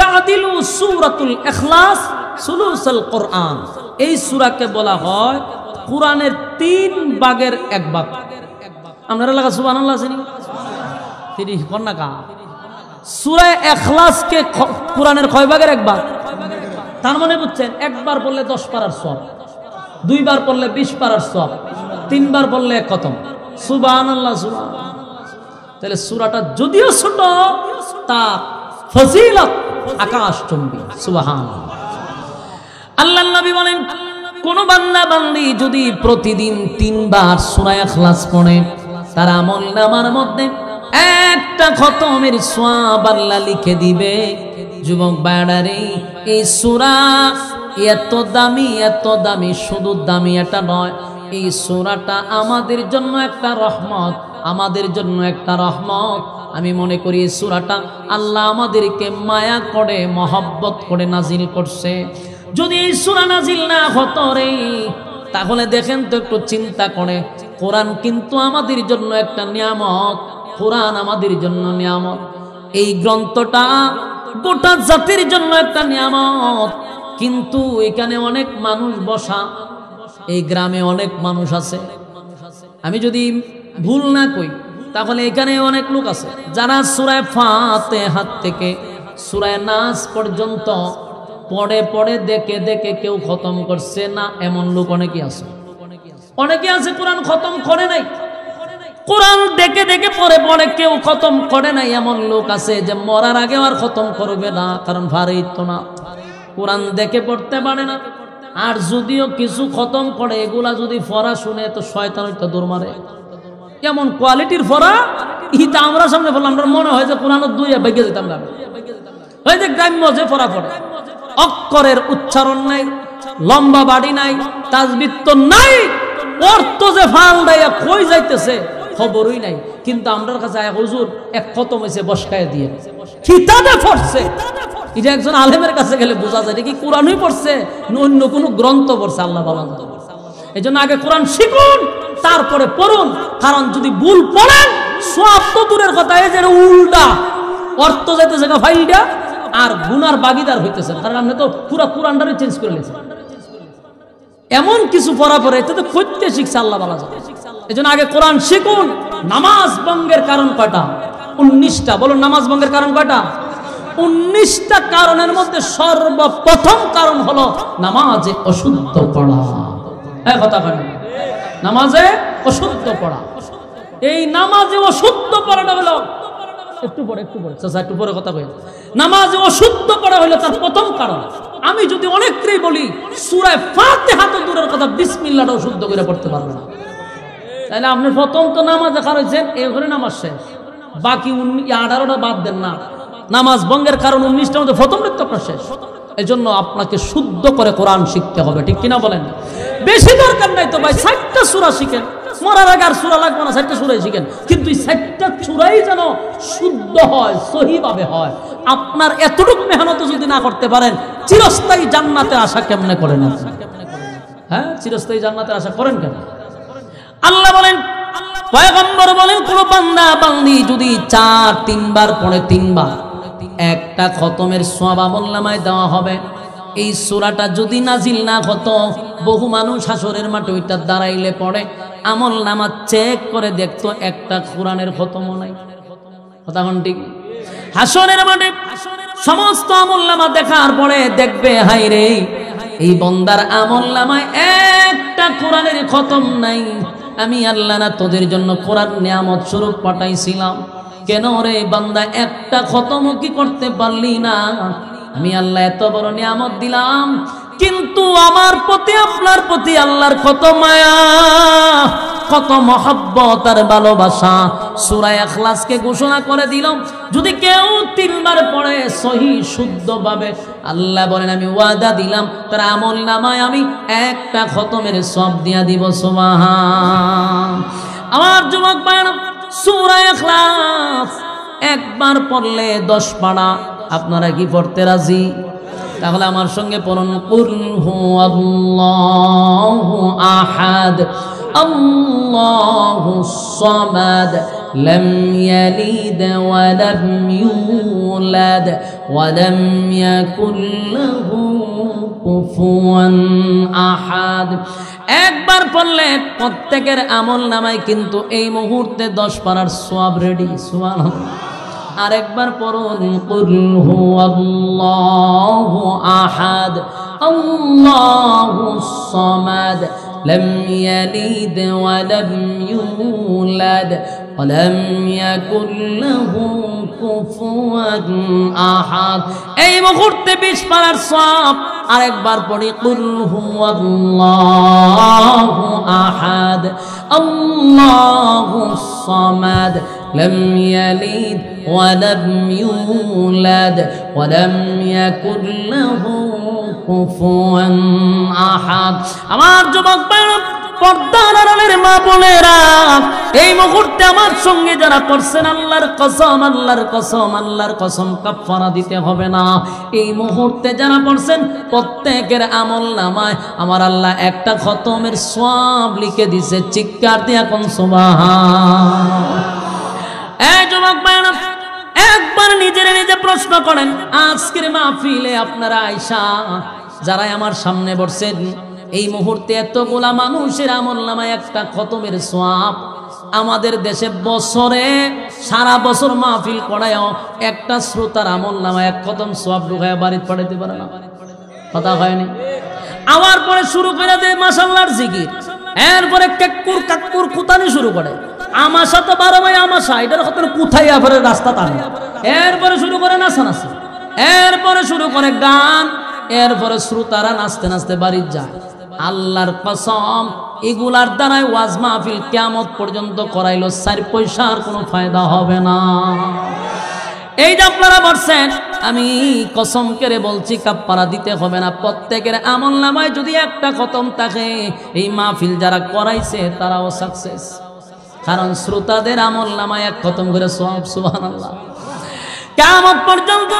তাদিলু সূরাতুল ইখলাস সুলুসুল কোরআন। এই সূরাকে বলা হয় কোরআনের 3 ভাগের 1 ভাগ। আপনারা লাগা সুবহানাল্লাহ আছে নি? তিনি কন্যা সূরা ইখলাসকে কোরআনের কয় ভাগের 1 ভাগ? তার মানে বুঝছেন, একবার পড়লে 10 পারার সওয়াব, 2 বার পড়লে 20 পারার সওয়াব, 3 বার পড়লে 1 খতম। সুবহানাল্লাহ সুবহানাল্লাহ। তাহলে সূরাটা যদিও ছোট তার ফজিলত আকাশচুম্বী। সুবহানাল্লাহ। আল্লাহর নবী বলেন কোন বান্দা বান্দি যদি প্রতিদিন 3 বার সূরা ইখলাস পড়ে তার আমলনামার মধ্যে একটা খতমের সওয়াব আল্লাহ লিখে দিবে। যুবক ভাইরা, এই সূরা এত দামি, শুধু দামি এটা নয়, এই সূরাটা আমাদের জন্য একটা রহমত, আমাদের জন্য একটা রহমত। আমি মনে করি এই সূরাটা আল্লাহ আমাদেরকে মায়া করে মহব্বত করে নাজিল করছে। যদি এই সূরা নাজিল না হতো রে, তাহলে দেখেন তো একটু চিন্তা করে, কোরআন কিন্তু আমাদের জন্য একটা নিয়ামত, কোরআন আমাদের জন্য নিয়ামত। এই গ্রন্থটা গোটা জাতির জন্য একটা নিয়ামত, কিন্তু এখানে অনেক মানুষ বসা, এই গ্রামে অনেক মানুষ আছে, আমি যদি ভুল না কই তাহলে এখানে অনেক লোক আছে যারা সূরা ফাতিহা থেকে সূরা নাস পর্যন্ত পড়ে পড়ে দেখে দেখে কেউ খতম করছে না, এমন লোক অনেকে আছে। অনেকে আছে কোরআন খতম করে নাই, কোরআন দেখে দেখে পড়ে পড়ে কেউ খতম করে নাই, এমন লোক আছে যে মরার আগে আর খতম করবে না, কারণ ফারিত তো না, কোরআন দেখে পড়তে পারে না। আর যদিও কিছু খতম করে, এগুলা যদি ফরা শুনে তো শয়তান ওইটা দৌড় মারে। কেমন কোয়ালিটির ফরা, ইটা আমরা সামনে বললাম, আমরা মনে হয় যে কোরআন 2 বেগে যেতাম না। ওই যে গ্রাম্য যে ফরা পড়ে, অক্ষরের উচ্চারণ নাই, লম্বা বাড়ি নাই, তাজবিদ তো নাই, অর্থ যে ফাল দেয়া কই যাইতেছে খবরই নাই। কিন্তু আমরার কাছে আয় হুজুর এক খতম হয়েছে বসকায় দিয়ে কিতাবে পড়ছে, এটা একজন আলেমের কাছে গেলে বোঝা যায় কি কোরআনই পড়ছে অন্য কোনো গ্রন্থ পড়ছে। আল্লাহ ভালো। এই জন্য আগে কোরআন শিখুন, তারপরে পড়ুন, কারণ যদি ভুল পড়েন সব তো দূরের কথা, এই যে উল্টা অর্থ যাইতেছে ফাইলটা আর গুনার বাগিদার হইতেছেন, কারণ আপনি তো পুরো কোরআনটারই চেঞ্জ করে নিয়েছেন। এমন কিছু পড়া পড়ে এতে তো খুঁজতে শিখছে। আল্লাহ ভালো। এই জন্য আগে কোরআন শিখুন। নামাজ ভঙ্গের কারণ কয়টা? 19টা। বলুন নামাজ ভঙ্গের কারণ কয়টা? 19টা কারণের মধ্যে সর্বপ্রথম কারণ হলো নামাজে অশুদ্ধ পড়া। এই কথা বলেন, নামাজে অশুদ্ধ পড়া। এই নামাজে অশুদ্ধ পড়াটা হলো একটু পরে চাচা একটু পরে কথা বলি। নামাজে অশুদ্ধ পড়া হলো তার প্রথম কারণ। আমি যদি অনেককেই বলি সূরা ফাতিহা তো দূরের কথা, বিসমিল্লাহটা অশুদ্ধ করে পড়তে পারবে না, তাহলে আপনি প্রথম তো নামাজে খারাইছেন, এই ঘরে নামাজ শেষ। বাকি 18টা বাদ দেন না। নামাজ ভঙ্গের কারণ 19টার মধ্যে প্রথমটা শেষ। এই জন্য আপনাকে শুদ্ধ করে কোরআন শিখতে হবে, ঠিক কিনা বলেন? বেশি দরকার নাই তো ভাই, 60টা সূরা শিখেন, মরার আগে আর সূরা লাগবে না, 60টা সূরাই শিখেন, কিন্তু এই 60টা সূরাই যেন শুদ্ধ হয়, সহিভাবে হয়। আপনার এতটুকু মেহনত যদি না করতে পারেন, চিরস্থায়ী জান্নাতে আশা কেমনে করেন? হ্যাঁ, চিরস্থায়ী জান্নাতে আশা করেন কেন? আল্লাহ বলেন, পয়গম্বর বলেন, কোন বান্দা বান্দি যদি 3 বার পড়ে, 3 বার একটা খতমের সওয়াব আমলনামায় দেওয়া হবে। এই সূরাটা যদি নাজিল না হতো, বহু মানুষ হাসরের মাঠে ওইটা দাঁড়াইলে পড়ে আমলনামা চেক করে দেখতো একটা কোরআনের খতমও নাই। কথা কোন ঠিক? হাসরের মাঠে সমস্ত আমলনামা দেখার পরে দেখবে, হায় রে, এই বান্দার আমলনামায় একটা কোরআনের খতম নাই। আমি আল্লাহ না তোদের জন্য কোরআন নিয়ামত স্বরূপ পাঠাইছিলাম, কেন রে বান্দা একটা খতম কি করতে পারলি না? আমি আল্লাহ এত বড় নিয়ামত দিলাম, কিন্তু আমার প্রতি আপনার প্রতি আল্লাহর কত মায়া, কত মহব্বত আর ভালোবাসা। সূরা ইখলাসকে ঘোষণা করে দিলাম, যদি কেউ 3 বার পড়ে সহি শুদ্ধভাবে, আল্লাহ বলেন আমি ওয়াদা দিলাম তার আমলনামায় আমি একটা খতমের সওয়াব দিয়া দিব। সুবহান। আমার যুবক ভাইরা, সূরা ইখলাস একবার পড়লে 10 পারা। আপনারা কি পড়তে রাজি? তাহলে আমার সঙ্গে পড়ুন, কুল হুয়াল্লাহু আহাদ আল্লাহুস সামাদ লাম ইয়ালিদ ওয়া লাম ইউলাদ ওয়া লাম ইয়াকুল লাহু কুফুয়ান আহাদ। একবার পড়লে প্রত্যেকের আমলনামায় কিন্তু এই মুহূর্তে 10 পারার সওয়াব রেডি। সুবহানাল্লাহ। আরেকবার পড়ুন, কুল হুয়াল্লাহু আহাদ আল্লাহুস সামাদ লাম ইয়ালিদ ওয়া লাম ইউলাদ ওয়া লাম ইয়াকুল লাহু কুফুয়ান আহাদ। এই মুহূর্তে 20 পারার সওয়াব। আরেকবার পড়ি, কুল হুয়াল্লাহু আহাদ আল্লাহুস সামাদ লাম ইয়ালিদ ওয়া লাম ইউলাদ ওয়া লাম ইয়াকুল লাহু কুফুয়ান আহাদ। আমার যুবক ভাইরা, পর্দার আড়ালের মা বোনেরা, এই মুহূর্তে আমার সঙ্গে যারা পড়ছেন, আল্লাহর কসম, আল্লাহর কসম, আল্লাহর কসম, কাফারা দিতে হবে না। এই মুহূর্তে যারা পড়ছেন প্রত্যেকের আমলনামায় আমার আল্লাহ একটা খতমের সওয়াব লিখে দিয়েছে। চিৎকার দিয়ে এখন সুবহান। এই যুবক ভাইরা, একবার নিজের নিজে প্রশ্ন করেন, আজকের মাহফিলে আপনারা আয়েশা যারা আমার সামনে বসছেন, এই মুহূর্তে এতগুলা মানুষের আমলনামায় একটা খতমের সওয়াব। আমাদের দেশে বছরে সারা বছর মাহফিল করায়ও একটা শ্রোতার আমলনামায় এক খতম সওয়াব ঢুকায় বাড়িতে পাঠাইতে পারে না। কথা হয়নি? আবার পরে শুরু করে দেয় মাশাআল্লাহর জিকির, এরপরে কাক্কুর কাক্কুর কুতানি শুরু করে। আমাশা তো 12 মাই আমাশা, এটার কথা কোথায় আফারের রাস্তা টানে। এরপরে শুরু করে নাচানাচি, এরপরে শুরু করে গান, এরপরে শ্রোতারা নাচতে নাচতে বাড়ি যায়। আল্লাহর কসম, এগুলার দ্বারাই ওয়াজ মাহফিল কিয়ামত পর্যন্ত করাইলো 4 পয়সার কোনো ফায়দা হবে না। এই যে আপনারা বলছেন, আমি কসম করে বলছি কাফারা দিতে হবে না। প্রত্যেকের আমলনামায় যদি একটা খতম থাকে, এই মাহফিল যারা করাইছে তারাও সাকসেস, কারণ শ্রোতাদের আমলনামায় এক খতম করে সওয়াব। সুবহানাল্লাহ। কিয়ামত পর্যন্ত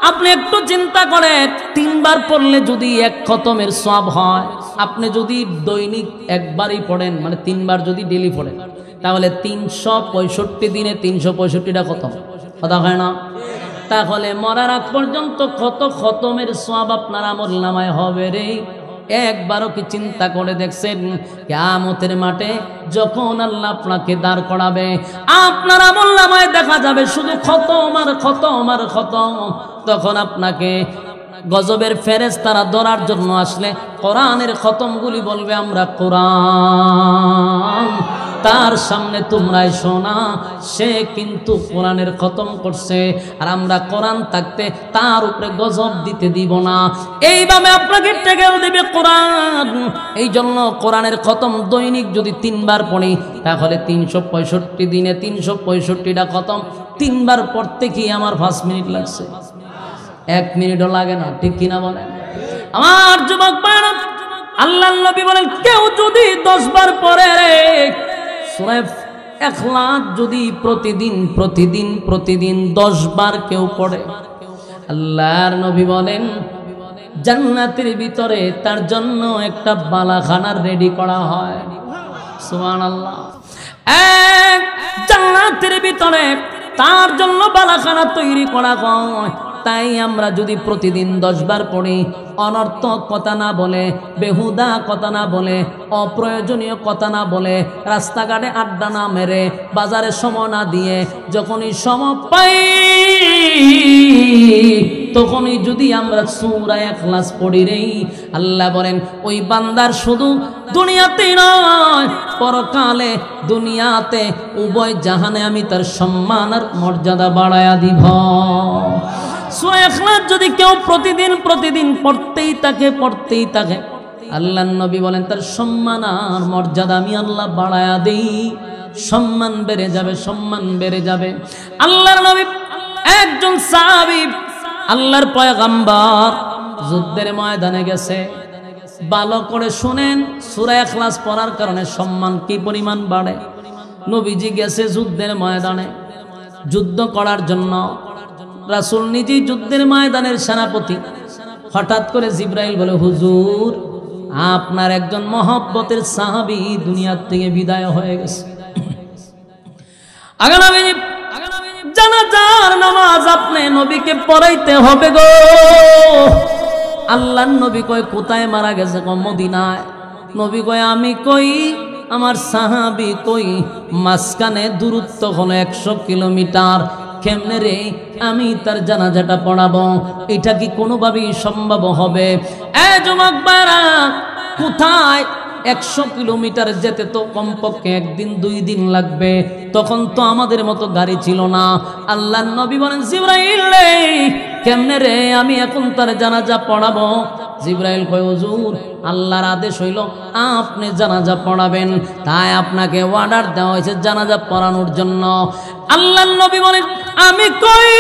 আপনি একটু চিন্তা করেন, 3 বার পড়লে যদি এক খতমের সওয়াব হয়, আপনি যদি দৈনিক একবারই পড়েন, মানে 3 বার যদি ডেলি পড়েন, তাহলে 365 দিনে 365টা খতম। কথা হয় না? তাহলে মরার আগ পর্যন্ত কত খতমের সওয়াব আপনার আমলনামায় হবে রে? একবারও কি চিন্তা করে দেখছেন, কিয়ামতের মাঠে যখন আল্লাহ আপনাকে দাঁড় করাবে, আপনার আমলনামায় দেখা যাবে শুধু খতম আর খতম আর খতম। তখন আপনাকে গজবের ফেরেশতারা ধরার জন্য আসলে কোরআনের খতমগুলি বলবে, আমরা কোরআন, তার সামনে তোমরাই শোনা, সে কিন্তু কোরআনের খতম করছে, আর আমরা কোরআন থাকতে তার উপরে গজব দিতে দিব না। এইভাবে আপনাকে টেকেও দেবে কোরআন। এই জন্য কোরআনের খতম দৈনিক যদি 3 বার পড়ি, তাহলে 365 দিনে 365টা খতম। 3 বার পড়তে কি আমার 5 মিনিট লাগছে, 1 মিনিটও লাগে না, ঠিক কিনা বলেন? আমার যুবক ভাইরা, আল্লাহর নবী বলেন কেউ যদি 10 বার পড়ে সূরা ইখলাস যদি প্রতিদিন 10 বার কেউ পড়ে, আল্লাহর নবী বলেন জান্নাতের ভিতরে তার জন্য একটা বালাখানা রেডি করা হয়। সুবহানাল্লাহ। জান্নাতের ভিতরে তার জন্য বালাখানা তৈরি করা হয়। তাই আমরা যদি প্রতিদিন 10 বার পড়ি, অনর্থক কথা না বলে, বেহুদা কথা না বলে, অপ্রয়োজনীয় কথা না বলে, রাস্তাঘাটে আড্ডা না মেরে, বাজারে সময় না দিয়ে, যখনই সময় পাই তখনই যদি আমরা সূরা ইখলাস পড়ি রে, আল্লাহ বলেন ওই বান্দার শুধু দুনিয়াতে নয় পরকালে, দুনিয়াতে উভয় জাহানে আমি তার সম্মান আর মর্যাদা বাড়ায়া দিব। সূরা ইখলাস যদি কেউ প্রতিদিন পড়তেই থাকে, আল্লাহর নবী বলেন তার সম্মান আর মর্যাদা আমি আল্লাহ বাড়ায়া দেই, সম্মান বেড়ে যাবে। আল্লাহর নবী একজন সাহাবী, আল্লাহর পয়গম্বর যুদ্ধের ময়দানে গেছে। ভালো করে শুনেন, সূরা ইখলাস পড়ার কারণে সম্মান কি পরিমাণ বাড়ে। নবীজি গেছে যুদ্ধের ময়দানে যুদ্ধ করার জন্য, রাসূল নিজেই যুদ্ধের ময়দানের সেনাপতি। হঠাৎ করে জিবরাইল বলে, হুজুর আপনার একজন মহব্বতের সাহাবী দুনিয়ার থেকে বিদায় হয়ে গেছে। আগামী জানাজার নামাজ আপনি নবীকে পড়াইতে হবে গো। আল্লাহর নবী কয় কোথায় মারা গেছে? মদিনায়। নবী কয় আমি কই, আমার সাহাবী কই, মাঝখানে দূরত্ব হলো 100 কিলোমিটার। কেমনে রে আমি তার জানাজাটা পড়াবো? এটা কি কোনোভাবেই সম্ভব হবে? যুবক ভাইরা, কোথায় 100 কিলোমিটার যেতে তো কমপক্ষে 1 দিন 2 দিন লাগবে। তখন তো আমাদের মতো গাড়ি ছিল না। আল্লাহর নবী বলেন জিবরাইল রে কেমনে রে আমি এখন তার জানাজা পড়াবো? জিবরাইল কয় হুজুর আল্লাহর আদেশ হইল আপনি জানাজা পড়াবেন, তাই আপনাকে অর্ডার দেওয়া হয়েছে জানাজা পড়ানোর জন্য। আল্লাহর নবী বলেন আমি কই,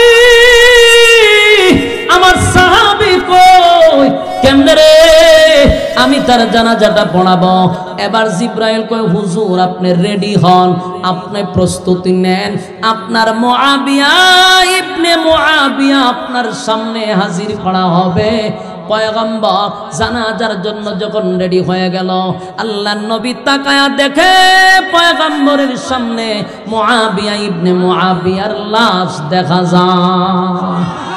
আমার সাহাবী কই, কেমনে রে আমি তার জানাজাটা পড়াবো? এবার জিবরাইল কয় হুজুর আপনি রেডি হন, আপনি প্রস্তুতি নেন, আপনার মুআবিয়া ইবনে মুআবিয়া আপনার সামনে হাজির করা হবে। পয়গম্বর জানাজার জন্য যখন রেডি হয়ে গেল, আল্লাহর নবী তাকায়া দেখে পয়গম্বরের সামনে মুআবিয়া ইবনে মুআবিয়ার লাশ দেখা যায়।